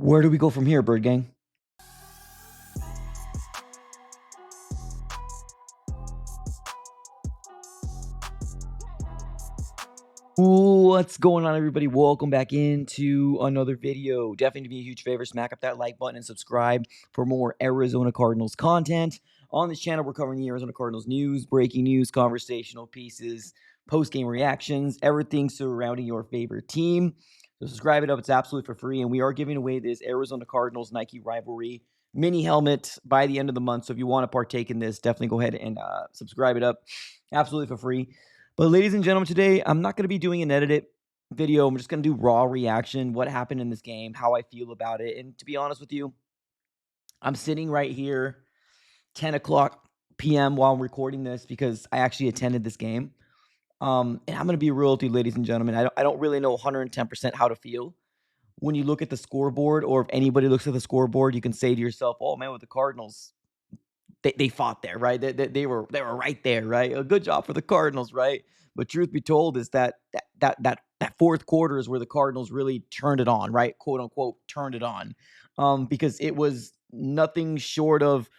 Where do we go from here, Bird Gang? What's going on, everybody? Welcome back into another video. Definitely do me a huge favor, smack up that like button and subscribe for more Arizona Cardinals content. On this channel, we're covering the Arizona Cardinals news, breaking news, conversational pieces, post-game reactions, everything surrounding your favorite team. So subscribe it up. It's absolutely for free. And we are giving away this Arizona Cardinals Nike rivalry mini helmet by the end of the month. So if you want to partake in this, definitely go ahead and subscribe it up. Absolutely for free. But ladies and gentlemen, today I'm not going to be doing an edited video. I'm just going to do raw reaction, what happened in this game, how I feel about it. And to be honest with you, I'm sitting right here 10 o'clock p.m. while I'm recording this because I actually attended this game. And I'm going to be real with you, ladies and gentlemen. I don't really know 110% how to feel. When you look at the scoreboard, or if anybody looks at the scoreboard, you can say to yourself, oh, man, with the Cardinals, they fought there, right? They were right there, right? A good job for the Cardinals, right? But truth be told, is that fourth quarter is where the Cardinals really turned it on, right? Quote unquote, turned it on, because it was nothing short of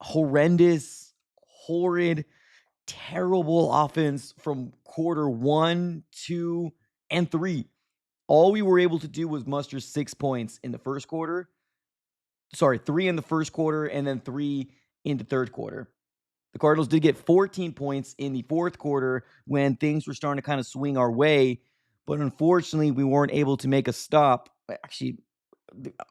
horrendous, horrid, terrible offense from quarter 1, 2, and 3. All we were able to do was muster 6 points in the first quarter. Sorry, 3 in the first quarter, and then 3 in the third quarter. The Cardinals did get 14 points in the fourth quarter when things were starting to kind of swing our way, but unfortunately, we weren't able to make a stop. Actually,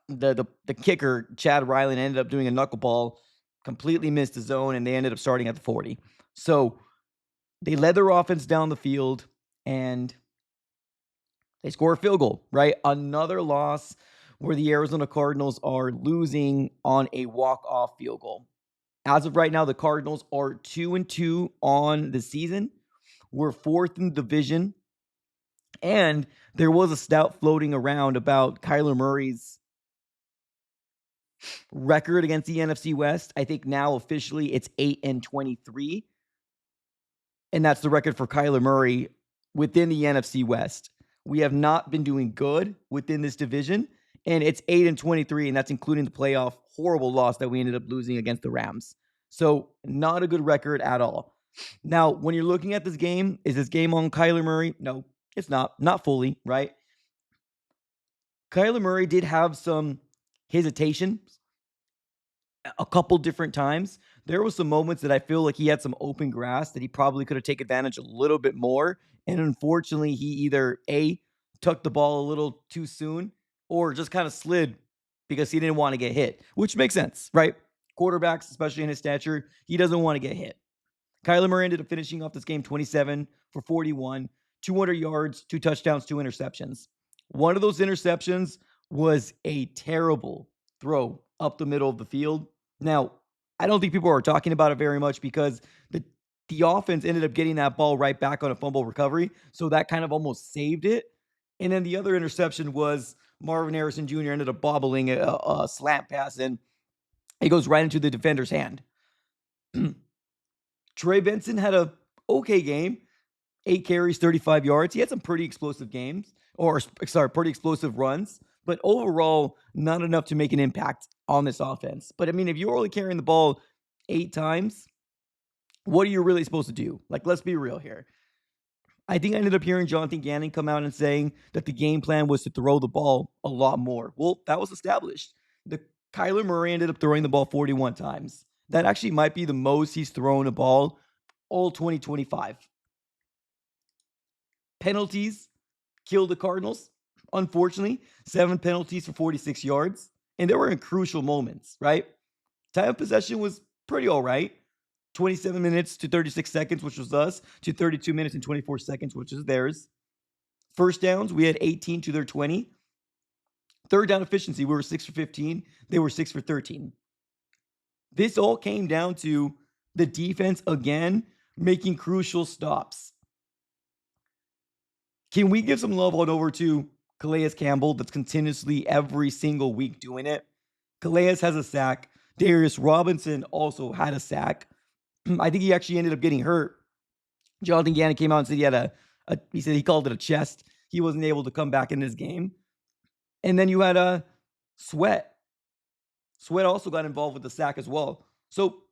the kicker, Chad Ryland, ended up doing a knuckleball, completely missed the zone, and they ended up starting at the 40. So they led their offense down the field, and they score a field goal, right? Another loss where the Arizona Cardinals are losing on a walk-off field goal. As of right now, the Cardinals are 2-2 on the season. We're 4th in the division. And there was a stout floating around about Kyler Murray's record against the NFC West. I think now officially it's 8-23. And that's the record for Kyler Murray within the NFC West. We have not been doing good within this division. And it's 8-23, and that's including the playoff horrible loss that we ended up losing against the Rams. So not a good record at all. Now, when you're looking at this game, is this game on Kyler Murray? No, it's not. Not fully, right? Kyler Murray did have some hesitation a couple different times. There were some moments that I feel like he had some open grass that he probably could have taken advantage a little bit more. And unfortunately, he either A, tucked the ball a little too soon, or just kind of slid because he didn't want to get hit, which makes sense, right? Quarterbacks, especially in his stature, he doesn't want to get hit. Kyler Murray ended up finishing off this game 27 for 41, 200 yards, 2 touchdowns, 2 interceptions. One of those interceptions was a terrible throw up the middle of the field. Now, I don't think people are talking about it very much because the offense ended up getting that ball right back on a fumble recovery, so that kind of almost saved it. And then the other interception was Marvin Harrison Jr. ended up bobbling a slant pass, and it goes right into the defender's hand. Trey Benson had a okay game, 8 carries, 35 yards. He had some pretty explosive pretty explosive runs, but overall, not enough to make an impact on this offense. But I mean, if you're only carrying the ball 8 times, what are you really supposed to do? Like, let's be real here. I think I ended up hearing Jonathan Gannon come out and saying that the game plan was to throw the ball a lot more. Well, that was established. Kyler Murray ended up throwing the ball 41 times. That actually might be the most he's thrown a ball all 2025. Penalties killed the Cardinals. Unfortunately, 7 penalties for 46 yards. And they were in crucial moments, right? Time of possession was pretty all right. 27 minutes to 36 seconds, which was us, to 32 minutes and 24 seconds, which is theirs. First downs, we had 18 to their 20. Third down efficiency, we were 6 for 15. They were 6 for 13. This all came down to the defense, again, making crucial stops. Can we give some love on over to Calais Campbell that's continuously every single week doing it? Calais has a sack. Darius Robinson also had a sack. I think he actually ended up getting hurt. Jonathan Gannon came out and said he had he said he called it a chest. He wasn't able to come back in this game. And then you had Sweat. Sweat also got involved with the sack as well. So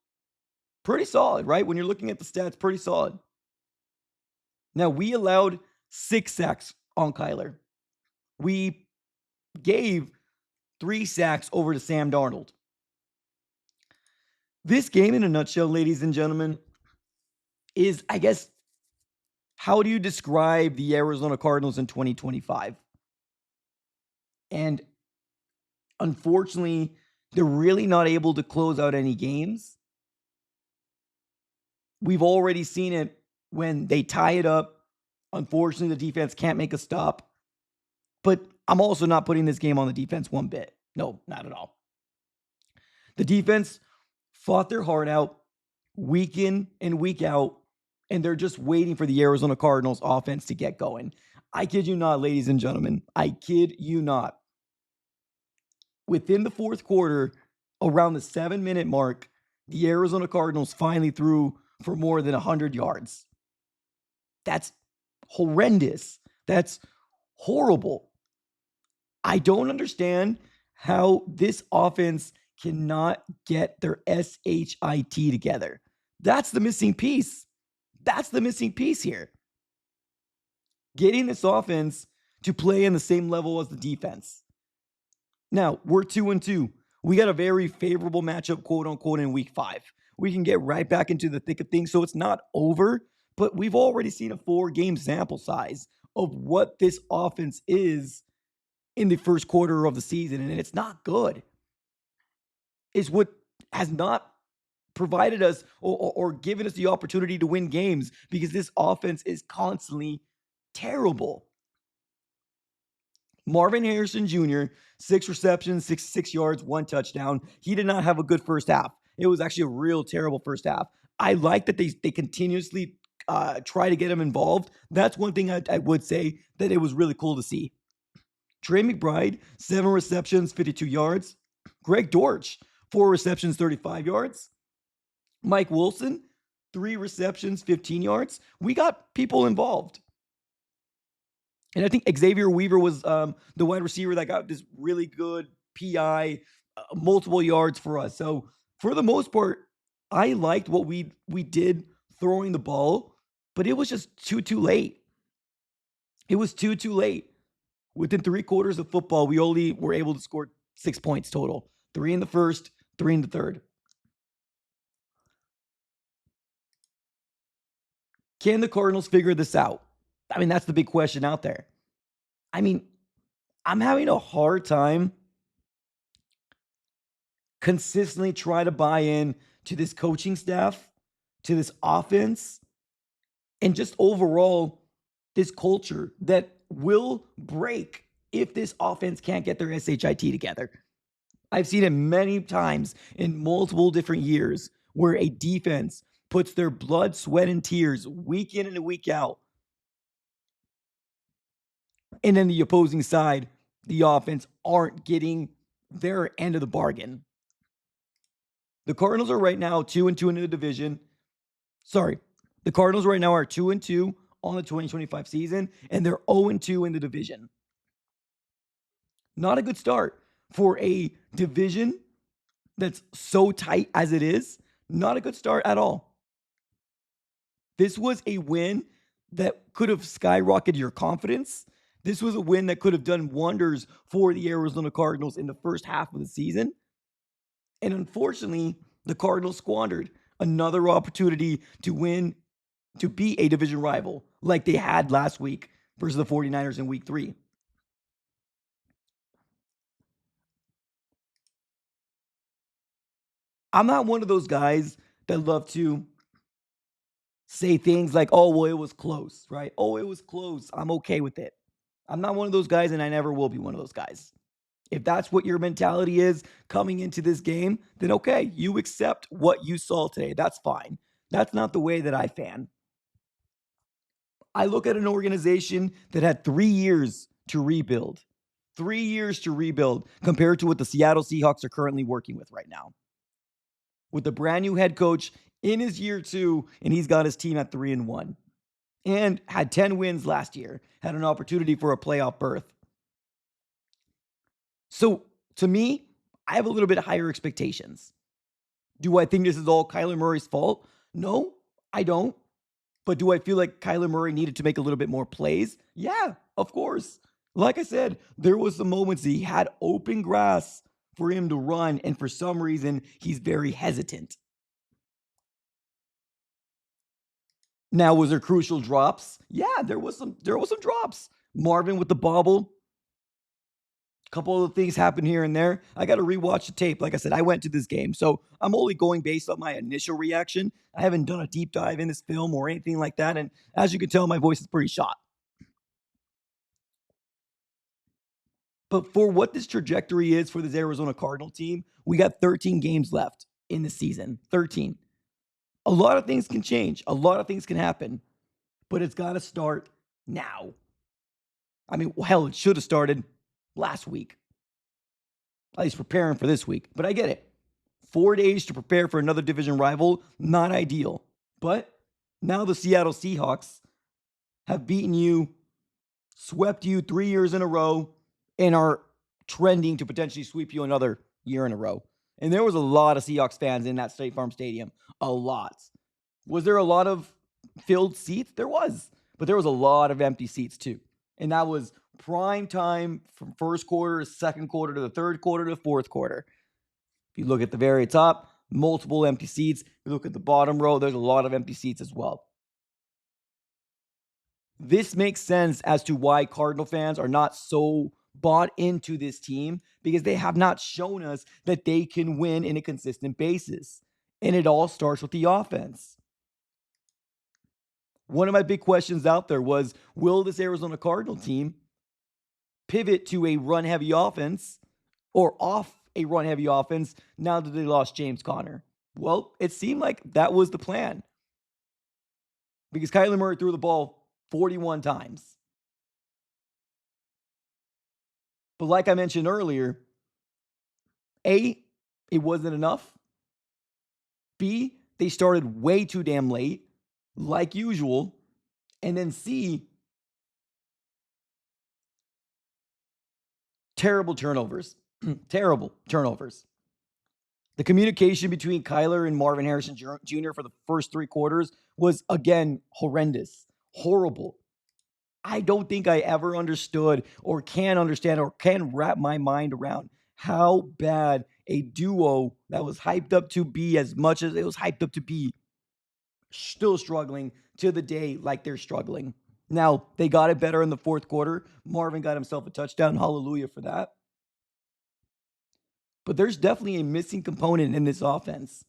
pretty solid, right? When you're looking at the stats, pretty solid. Now, we allowed 6 sacks on Kyler. We gave 3 sacks over to Sam Darnold. This game, in a nutshell, ladies and gentlemen, is, I guess, how do you describe the Arizona Cardinals in 2025? And unfortunately, they're really not able to close out any games. We've already seen it when they tie it up. Unfortunately, the defense can't make a stop. But I'm also not putting this game on the defense one bit. No, not at all. The defense fought their heart out week in and week out, and they're just waiting for the Arizona Cardinals offense to get going. I kid you not, ladies and gentlemen. I kid you not. Within the fourth quarter, around the 7-minute mark, the Arizona Cardinals finally threw for more than 100 yards. That's horrendous. That's horrible. I don't understand how this offense cannot get their SHIT together. That's the missing piece. That's the missing piece here. Getting this offense to play in the same level as the defense. Now, we're 2-2. We got a very favorable matchup, quote unquote, in week 5. We can get right back into the thick of things, so it's not over, but we've already seen a 4-game sample size of what this offense is in the first quarter of the season, and it's not good. It's what has not provided us or given us the opportunity to win games because this offense is constantly terrible. Marvin Harrison Jr., 6 receptions, 66 yards, 1 touchdown. He did not have a good first half. It was actually a real terrible first half. I like that they continuously try to get him involved. That's one thing I would say that it was really cool to see. Trey McBride, 7 receptions, 52 yards. Greg Dortch, 4 receptions, 35 yards. Mike Wilson, 3 receptions, 15 yards. We got people involved. And I think Xavier Weaver was the wide receiver that got this really good PI, multiple yards for us. So for the most part, I liked what we did throwing the ball, but it was just too late. It was too late. Within 3 quarters of football, we only were able to score 6 points total. 3 in the first, 3 in the third. Can the Cardinals figure this out? I mean, that's the big question out there. I mean, I'm having a hard time consistently try to buy in to this coaching staff, to this offense, and just overall this culture that will break if this offense can't get their SHIT together. I've seen it many times in multiple different years where a defense puts their blood, sweat, and tears week in and week out. And then the opposing side, the offense, aren't getting their end of the bargain. The Cardinals are right now 2-2 in the division. Sorry. The Cardinals right now are 2-2 on the 2025 season, and they're 0-2 in the division. Not a good start for a division that's so tight as it is. Not a good start at all. This was a win that could have skyrocketed your confidence. This was a win that could have done wonders for the Arizona Cardinals in the first half of the season. And unfortunately, the Cardinals squandered another opportunity to win, to be a division rival like they had last week versus the 49ers in week 3. I'm not one of those guys that love to say things like, oh, well, it was close, right? Oh, it was close. I'm okay with it. I'm not one of those guys, and I never will be one of those guys. If that's what your mentality is coming into this game, then okay, you accept what you saw today. That's fine. That's not the way that I fan. I look at an organization that had 3 years to rebuild. 3 years to rebuild compared to what the Seattle Seahawks are currently working with right now. With a brand new head coach in his year 2, and he's got his team at 3-1. And had 10 wins last year, had an opportunity for a playoff berth. So To me, I have a little bit higher expectations. Do I think this is all Kyler Murray's fault? No, I don't. But do I feel like Kyler Murray needed to make a little bit more plays? Yeah, of course. Like I said, there was some moments he had open grass for him to run, and for some reason, he's very hesitant. Now, was there crucial drops? Yeah, there was some drops. Marvin with the bobble. A couple of things happened here and there. I got to rewatch the tape. Like I said, I went to this game, so I'm only going based on my initial reaction. I haven't done a deep dive in this film or anything like that, and as you can tell, my voice is pretty shot. But for what this trajectory is for this Arizona Cardinal team, we got 13 games left in the season. 13. A lot of things can change. A lot of things can happen, but it's got to start now. I mean, hell, it should have started last week. At least preparing for this week. But I get it. 4 days to prepare for another division rival, not ideal. But now the Seattle Seahawks have beaten you, swept you 3 years in a row, and are trending to potentially sweep you another year in a row. And there was a lot of Seahawks fans in that State Farm Stadium. A lot. Was there a lot of filled seats? There was. But there was a lot of empty seats too. And that was prime time from first quarter to second quarter to the third quarter to the fourth quarter. If you look at the very top, multiple empty seats. If you look at the bottom row, there's a lot of empty seats as well. This makes sense as to why Cardinal fans are not so bought into this team, because they have not shown us that they can win in a consistent basis. And it all starts with the offense. One of my big questions out there was, will this Arizona Cardinal team pivot to a run-heavy offense or off a run-heavy offense now that they lost James Conner? Well, it seemed like that was the plan, because Kyler Murray threw the ball 41 times. But like I mentioned earlier, A, it wasn't enough. B, they started way too damn late, like usual. And then C, terrible turnovers. Terrible turnovers. The communication between Kyler and Marvin Harrison Jr. for the first 3 quarters was, again, horrendous. Horrible. I don't think I ever understood or can understand or can wrap my mind around how bad a duo that was hyped up to be, as much as it was hyped up to be, still struggling to the day like they're struggling. Now, they got it better in the fourth quarter. Marvin got himself a touchdown. Hallelujah for that. But there's definitely a missing component in this offense.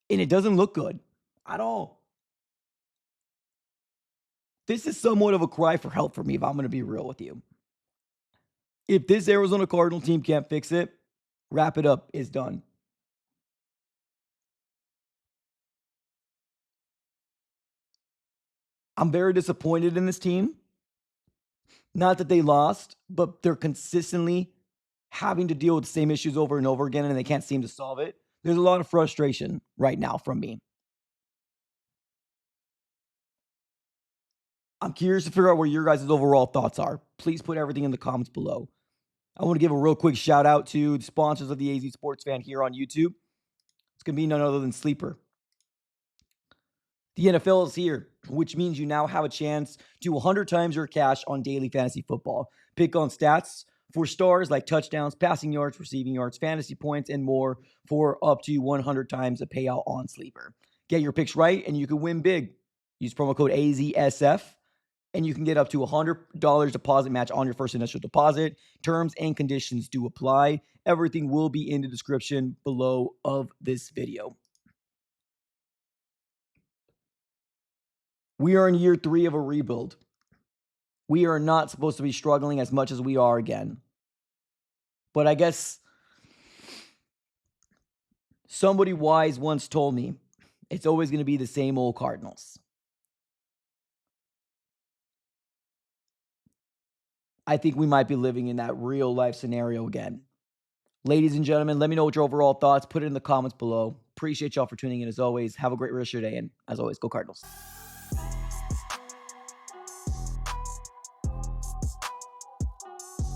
And it doesn't look good at all. This is somewhat of a cry for help for me, if I'm going to be real with you. If this Arizona Cardinal team can't fix it, wrap it up. It's done. I'm very disappointed in this team. Not that they lost, but they're consistently having to deal with the same issues over and over again, and they can't seem to solve it. There's a lot of frustration right now from me. I'm curious to figure out what your guys' overall thoughts are. Please put everything in the comments below. I want to give a real quick shout out to the sponsors of the AZ Sports Fan here on YouTube. It's going to be none other than Sleeper. The NFL is here, which means you now have a chance to 100 times your cash on daily fantasy football. Pick on stats for stars like touchdowns, passing yards, receiving yards, fantasy points, and more for up to 100 times a payout on Sleeper. Get your picks right, and you can win big. Use promo code AZSF, and you can get up to $100 deposit match on your first initial deposit. Terms and conditions do apply. Everything will be in the description below of this video. We are in year 3 of a rebuild. We are not supposed to be struggling as much as we are again. But I guess somebody wise once told me it's always going to be the same old Cardinals. I think we might be living in that real life scenario again. Ladies and gentlemen, let me know what your overall thoughts. Put it in the comments below. Appreciate y'all for tuning in as always. Have a great rest of your day. And as always, go Cardinals.